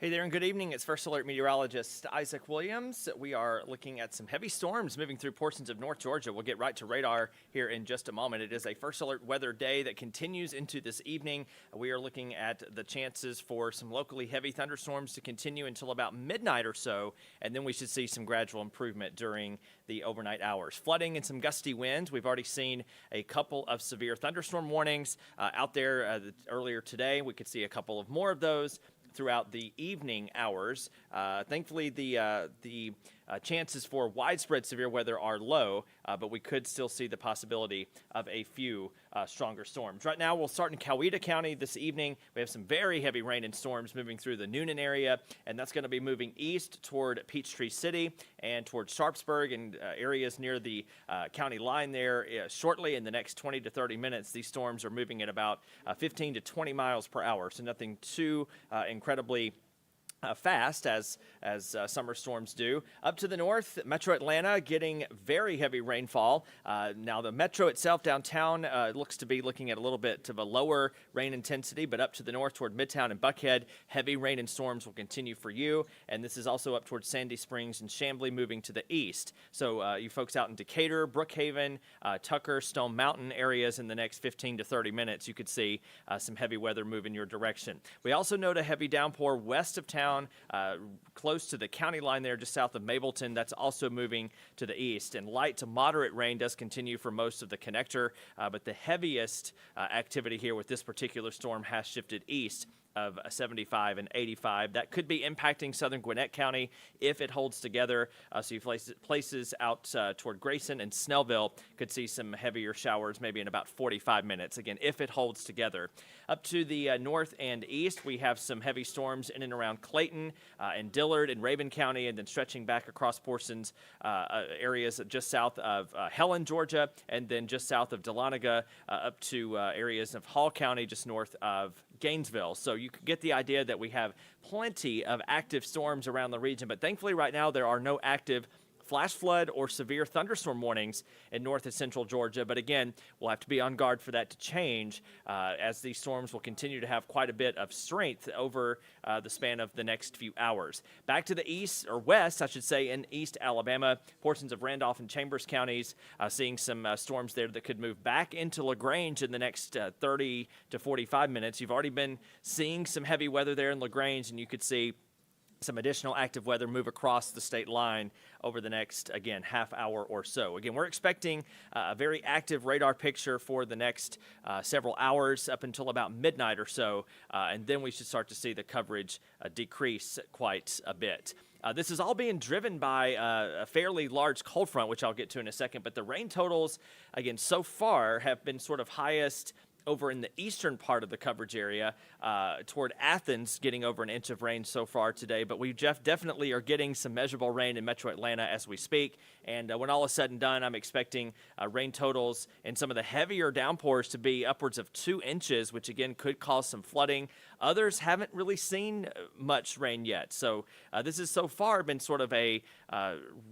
Hey there and good evening. It's First Alert meteorologist Isaac Williams. We are looking at some heavy storms moving through portions of North Georgia. We'll get right to radar here in just a moment. It is a First Alert weather day that continues into this evening. We are looking at the chances for some locally heavy thunderstorms to continue until about midnight or so, and then we should see some gradual improvement during the overnight hours. Flooding and some gusty winds. We've already seen a couple of severe thunderstorm warnings out there earlier today. We could see a couple of more of those throughout the evening hours. Thankfully, the chances for widespread severe weather are low, but we could still see the possibility of a few stronger storms. Right now, we'll start in Coweta County this evening. We have some very heavy rain and storms moving through the Noonan area, and that's going to be moving east toward Peachtree City and toward Sharpsburg and areas near the county line there shortly. In the next 20 to 30 minutes, these storms are moving at about 15 to 20 miles per hour, so nothing too incredibly fast as summer storms do. Up to the north, Metro Atlanta getting very heavy rainfall. Now the metro itself downtown looks to be looking at a little bit of a lower rain intensity, but up to the north toward Midtown and Buckhead, heavy rain and storms will continue for you. And this is also up towards Sandy Springs and Chamblee moving to the east. So you folks out in Decatur, Brookhaven, Tucker, Stone Mountain areas in the next 15 to 30 minutes, you could see some heavy weather move in your direction. We also note a heavy downpour west of town, close to the county line there, just south of Mableton. That's also moving to the east. And light to moderate rain does continue for most of the connector, but the heaviest activity here with this particular storm has shifted east of 75 and 85. That could be impacting southern Gwinnett County if it holds together. So you places out toward Grayson and Snellville could see some heavier showers maybe in about 45 minutes, again, if it holds together. Up to the north and east, we have some heavy storms in and around Clayton and Dillard and Rabun County, and then stretching back across portions, areas just south of Helen, Georgia, and then just south of Dahlonega up to areas of Hall County, just north of Gainesville. So you can get the idea that we have plenty of active storms around the region, but thankfully right now there are no active flash flood or severe thunderstorm warnings in north and central Georgia. But again, we'll have to be on guard for that to change as these storms will continue to have quite a bit of strength over the span of the next few hours. Back to the east, or west, I should say, in East Alabama, portions of Randolph and Chambers counties, seeing some storms there that could move back into LaGrange in the next 30 to 45 minutes. You've already been seeing some heavy weather there in LaGrange, and you could see some additional active weather move across the state line over the next, again, half hour or so. Again, we're expecting a very active radar picture for the next several hours up until about midnight or so, and then we should start to see the coverage decrease quite a bit. This is all being driven by a fairly large cold front, which I'll get to in a second, but the rain totals, again, so far have been sort of highest over in the eastern part of the coverage area toward Athens, getting over an inch of rain so far today. But we definitely are getting some measurable rain in Metro Atlanta as we speak. And when all is said and done, I'm expecting rain totals and some of the heavier downpours to be upwards of 2 inches, which again could cause some flooding. Others haven't really seen much rain yet. So this has so far been sort of a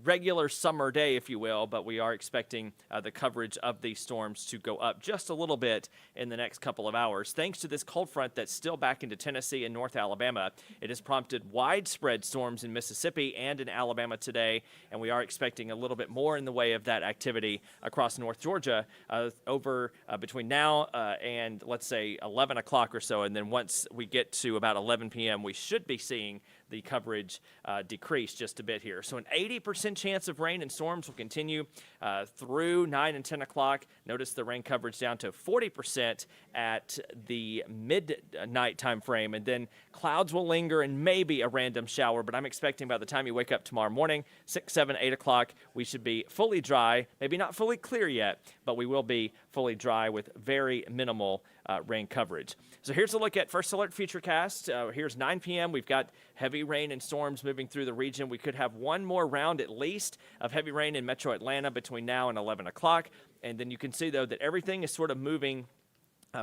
regular summer day, if you will, but we are expecting the coverage of these storms to go up just a little bit in the next couple of hours. Thanks to this cold front that's still back into Tennessee and North Alabama, it has prompted widespread storms in Mississippi and in Alabama today, and we are expecting a little bit more in the way of that activity across North Georgia over between now and, let's say, 11 o'clock or so, and then once we get to about 11 p.m., we should be seeing the coverage decrease just a bit here. So an 80% chance of rain and storms will continue through 9 and 10 o'clock. Notice the rain coverage down to 40% at the midnight time frame, and then clouds will linger and maybe a random shower, but I'm expecting by the time you wake up tomorrow morning, 6, 7, 8 o'clock, we should be fully dry, maybe not fully clear yet, but we will be fully dry with very minimal rain coverage. So here's a look at First Alert Futurecast. Here's 9 p.m. We've got heavy rain and storms moving through the region. We could have one more round at least of heavy rain in Metro Atlanta between now and 11 o'clock. And then you can see, though, that everything is sort of moving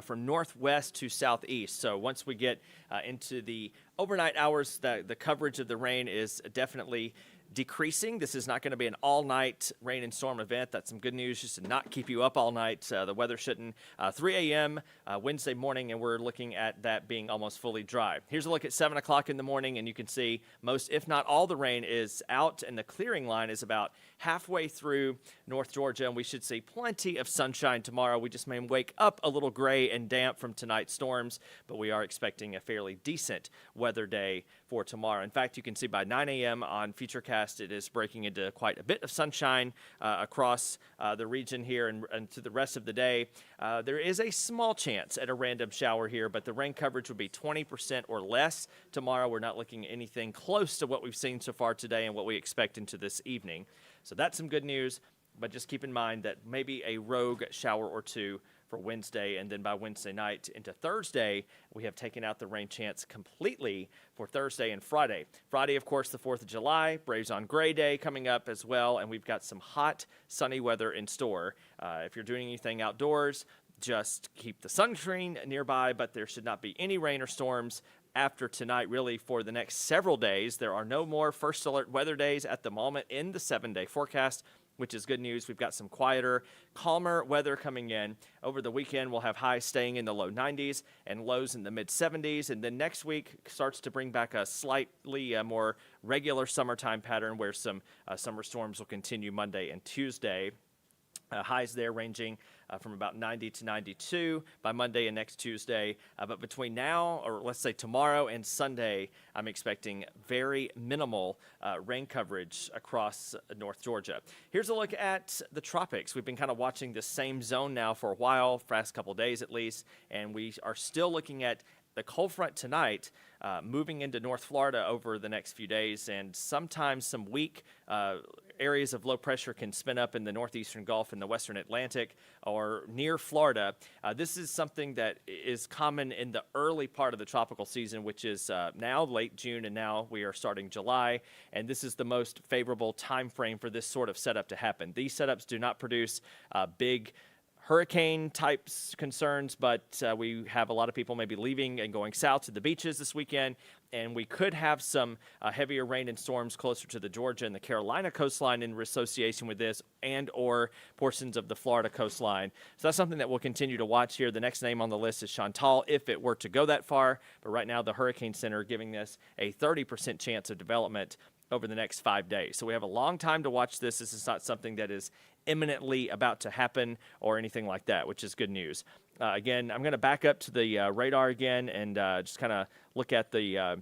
from northwest to southeast. So once we get into the overnight hours, the coverage of the rain is definitely decreasing. This is not going to be an all-night rain and storm event. That's some good news, just to not keep you up all night. The weather shouldn't. 3 a.m. Wednesday morning, and we're looking at that being almost fully dry. Here's a look at 7 o'clock in the morning, and you can see most, if not all, the rain is out, and the clearing line is about halfway through North Georgia, and we should see plenty of sunshine tomorrow. We just may wake up a little gray and damp from tonight's storms, but we are expecting a fairly decent weather day for tomorrow. In fact, you can see by 9 a.m. on Futurecast, it is breaking into quite a bit of sunshine across the region here and to the rest of the day. There is a small chance at a random shower here, but the rain coverage would be 20% or less tomorrow. We're not looking at anything close to what we've seen so far today and what we expect into this evening. So that's some good news, but just keep in mind that maybe a rogue shower or two for Wednesday, and then by Wednesday night into Thursday, we have taken out the rain chance completely for Thursday and Friday. Friday, of course, the 4th of July, Braves on Gray Day coming up as well, and we've got some hot, sunny weather in store. If you're doing anything outdoors, just keep the sunscreen nearby, but there should not be any rain or storms after tonight, really, for the next several days. There are no more first alert weather days at the moment in the 7-day forecast, which is good news. We've got some quieter, calmer weather coming in. Over the weekend, we'll have highs staying in the low 90s and lows in the mid 70s. And then next week starts to bring back a slightly more regular summertime pattern where some summer storms will continue Monday and Tuesday. Highs there ranging from about 90 to 92 by Monday and next Tuesday. But between now, or let's say tomorrow and Sunday, I'm expecting very minimal rain coverage across North Georgia. Here's a look at the tropics. We've been kind of watching this same zone now for a while, for the past couple of days at least, and we are still looking at the cold front tonight moving into North Florida over the next few days, and sometimes some weak areas of low pressure can spin up in the northeastern Gulf and the western Atlantic or near Florida. This is something that is common in the early part of the tropical season, which is now late June, and now we are starting July, and this is the most favorable time frame for this sort of setup to happen. These setups do not produce big hurricane types concerns, but we have a lot of people maybe leaving and going south to the beaches this weekend, and we could have some heavier rain and storms closer to the Georgia and the Carolina coastline in association with this, and or portions of the Florida coastline. So that's something that we'll continue to watch here. The next name on the list is Chantal, if it were to go that far, but right now the Hurricane Center giving this a 30% chance of development over the next 5 days. So we have a long time to watch this. This is not something that is imminently about to happen or anything like that, which is good news. Again, I'm going to back up to the radar again and just kind of look at the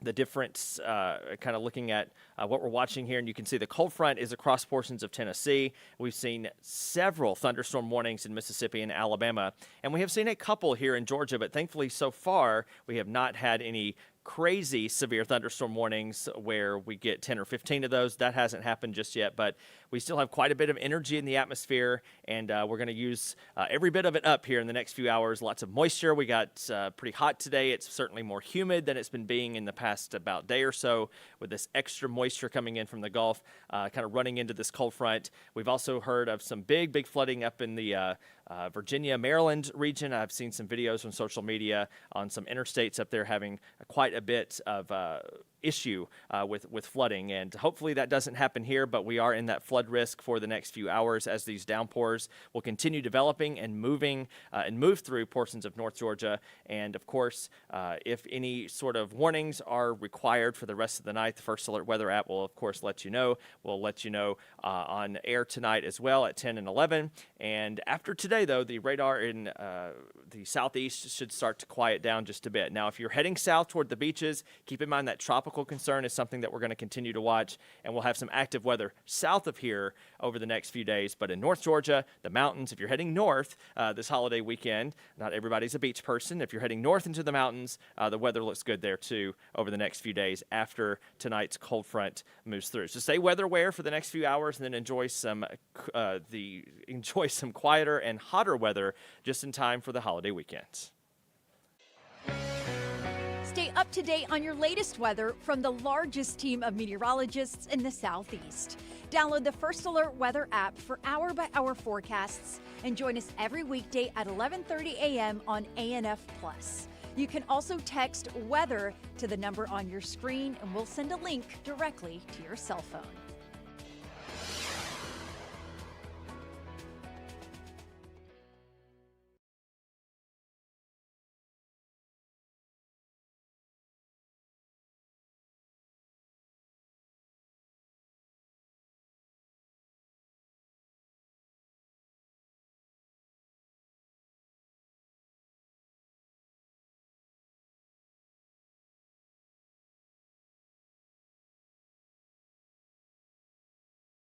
difference, kind of looking at what we're watching here. And you can see the cold front is across portions of Tennessee. We've seen several thunderstorm warnings in Mississippi and Alabama, and we have seen a couple here in Georgia, but thankfully so far we have not had any crazy severe thunderstorm warnings where we get 10 or 15 of those. That hasn't happened just yet, but we still have quite a bit of energy in the atmosphere, and we're going to use every bit of it up here in the next few hours. Lots of moisture. We got pretty hot today. It's certainly more humid than it's been being in the past about day or so, with this extra moisture coming in from the Gulf, kind of running into this cold front. We've also heard of some big flooding up in the Virginia, Maryland region. I've seen some videos on social media on some interstates up there having quite a bit of issue with flooding, and hopefully that doesn't happen here, but we are in that flood risk for the next few hours as these downpours will continue developing and moving and move through portions of North Georgia. And of course, if any sort of warnings are required for the rest of the night, the First Alert Weather app will of course let you know. We'll let you know on air tonight as well at 10 and 11. And after today, though, the radar in the southeast should start to quiet down just a bit. Now, if you're heading south toward the beaches, keep in mind that tropical concern is something that we're going to continue to watch, and we'll have some active weather south of here over the next few days. But in North Georgia, the mountains, if you're heading north this holiday weekend, not everybody's a beach person. If you're heading north into the mountains, the weather looks good there too over the next few days after tonight's cold front moves through. So stay weather aware for the next few hours, and then enjoy some quieter and hotter weather just in time for the holiday weekends. Stay up to date on your latest weather from the largest team of meteorologists in the Southeast. Download the First Alert Weather app for hour-by-hour forecasts and join us every weekday at 11:30 a.m. on ANF+. You can also text weather to the number on your screen, and we'll send a link directly to your cell phone.